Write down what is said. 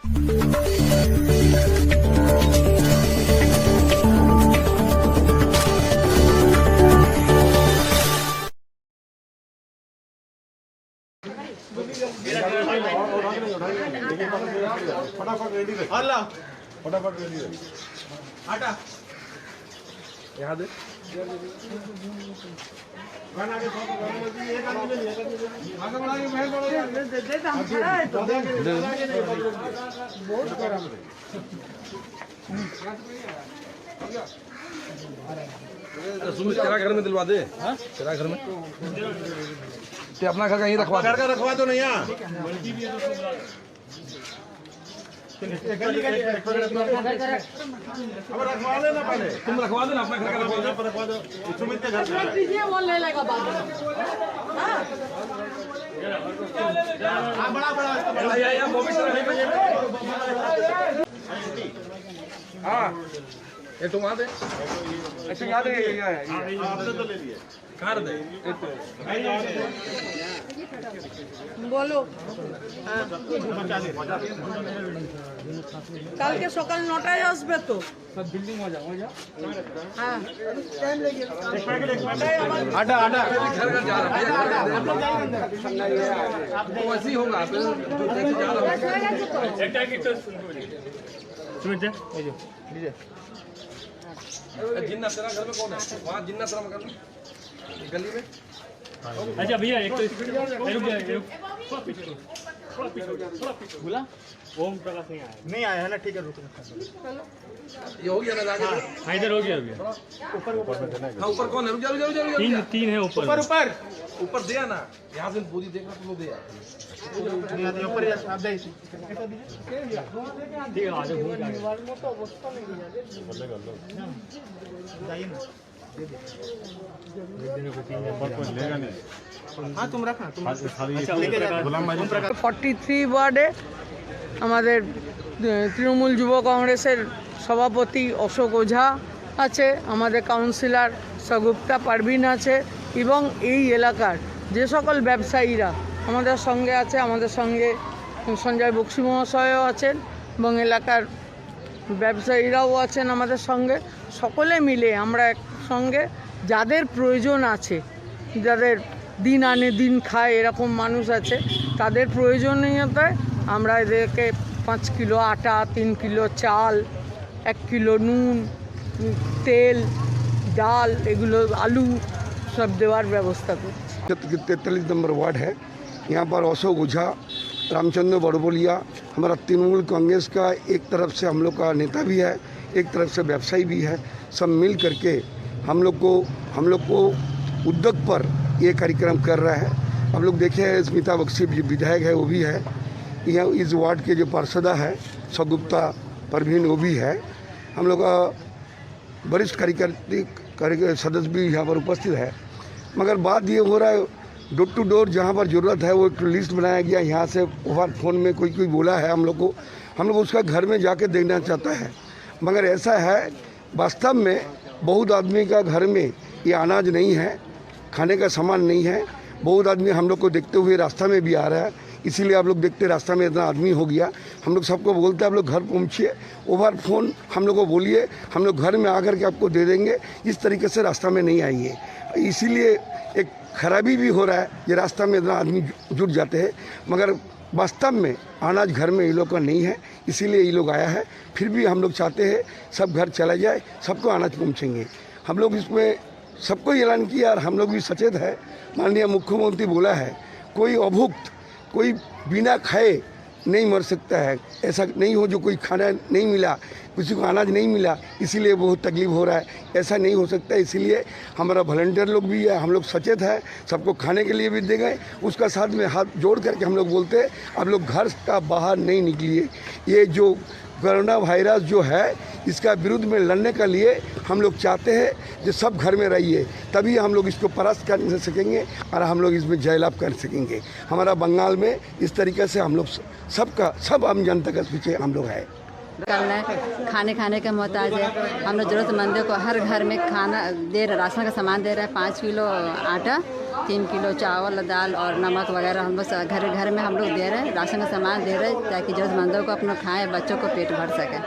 फटाफट रेडी रहे, फटाफट रेडी रहे। आटा यहाँ दे। आगे बढ़ा के महल बढ़ा बहुत गरम है। सुमित तेरा घर में दिलवा दे। तेरा घर में ते अपना घर का यहीं रखवा, घर का रखवा दो नहीं यहाँ। अब रखवा देना पहले, तुम रखवा देना अपना घर का रखवा दो। सुमित के घर वो ले लेगा बाद में। बड़ा बड़ा हाँ ये तुम आ दे। अच्छा याद है आपने तो ले लिए कार दे बोलो কালকে সকাল 9টায় আসবে তো সব বিল্ডিং हो जाओ हां टाइम लगेगा आटा आटा घर घर जा रहा है आप तो वैसे ही होगा आप जो देख जा रहा है एक टाइम की तो सुमित ये जो लीजिए जिन्ना तेरा घर में कौन है वहां जिन्ना तेरा मकान गली में। अच्छा भैया एक तो रुक जाए बोला ओम प्रकाश नहीं आया है ना। ठीक है रुक ये हो गया ना आगे हाँ इधर हो गया ऊपर हाँ ऊपर कौन है रुक जा तीन है ऊपर ऊपर दिया ना यहाँ से पूरी देखना तुम लोग दिया ऊपर आप ठीक है आगे घूम जाइए ना हाँ तुम रखना तुम 43 ওয়ার্ডে আমাদের তৃণমূল যুব কংগ্রেসের সভাপতি অশোক ওঝা আছে, আমাদের কাউন্সিলর সগুপ্তা পারভিন আছে এবং এই এলাকার যে সকল ব্যবসায়ীরা আমাদের সঙ্গে আছে, আমাদের সঙ্গে সঞ্জয় বক্সি মহাশয়ও আছেন এবং এলাকার ব্যবসায়ীরাও আছেন আমাদের সঙ্গে। সকলে মিলে আমরা একসঙ্গে যাদের প্রয়োজন আছে, যাদের দিন আনে দিন খায় এরকম মানুষ আছে, তাদের প্রয়োজনীয়তায় আমরা এদেরকে 5 কিলো আটা, 3 কিলো চাল, 1 কিলো নুন, তেল, ডাল, এগুলো আলু सब देवार व्यवस्था करছি। 43 नंबर वार्ड है, यहाँ पर अशोक ओझा, रामचंद्र बड़बोलिया, हमारा तृणमूल कांग्रेस का एक तरफ से हम लोग का नेता भी है, एक तरफ से व्यवसायी भी है। सब मिल करके हम लोग को उद्योग पर ये कार्यक्रम कर रहा है। हम लोग देखे हैं स्मिता बख्शी विधायक है वो भी है, यहाँ इस वार्ड के जो पार्षदा है सगुप्ता परवीन वो भी है, हम लोग का वरिष्ठ कार्यकारी सदस्य भी यहाँ पर उपस्थित है। मगर बात ये हो रहा है डोर टू डोर जहाँ पर ज़रूरत है वो एक लिस्ट बनाया गया, यहाँ से ओवर फोन में कोई बोला है हम लोग उसका घर में जाके देखना चाहता है। मगर ऐसा है वास्तव में बहुत आदमी का घर में ये अनाज नहीं है, खाने का सामान नहीं है। बहुत आदमी हम लोग को देखते हुए रास्ता में भी आ रहा है, इसीलिए आप लोग देखते रास्ता में इतना आदमी हो गया। हम लोग सबको बोलते हैं आप लोग घर पहुँचिए, ओवर फोन हम लोग को बोलिए, हम लोग घर में आकर के आपको दे देंगे। इस तरीके से रास्ता में नहीं आइए, इसीलिए एक खराबी भी हो रहा है, ये रास्ता में इतना आदमी जुट जाते हैं। मगर वास्तव में अनाज घर में ये लोग का नहीं है, इसीलिए ये लोग आया है। फिर भी हम लोग चाहते हैं सब घर चला जाए, सबको अनाज पहुँचेंगे। हम लोग इसमें सबको ऐलान किया और हम लोग भी सचेत है। माननीय मुख्यमंत्री बोला है कोई अभुक्त, कोई बिना खाए नहीं मर सकता है। ऐसा नहीं हो जो कोई खाना नहीं मिला, किसी को अनाज नहीं मिला, इसीलिए बहुत तकलीफ हो रहा है, ऐसा नहीं हो सकता। इसीलिए हमारा वॉलंटियर लोग भी है, हम लोग सचेत है, सबको खाने के लिए भी दे गए। उसका साथ में हाथ जोड़ करके हम लोग बोलते हैं आप लोग घर का बाहर नहीं निकलिए। ये जो कोरोना वायरस जो है इसका विरुद्ध में लड़ने के लिए हम लोग चाहते हैं कि सब घर में रहिए, तभी हम लोग इसको परास्त कर सकेंगे और हम लोग इसमें जयलाभ कर सकेंगे। हमारा बंगाल में इस तरीके से हम लोग सब आम जनता के पीछे हम लोग है। खाने का मोहताज है, हम लोग ज़रूरतमंदों को हर घर में खाना दे रहे, राशन का सामान दे रहे हैं। 5 किलो आटा 3 किलो चावल दाल और नमक वगैरह हम लोग घर घर में हम लोग दे रहे हैं, राशन का सामान दे रहे हैं ताकि ज़रूरतमंदों को अपना खाएं, बच्चों को पेट भर सके।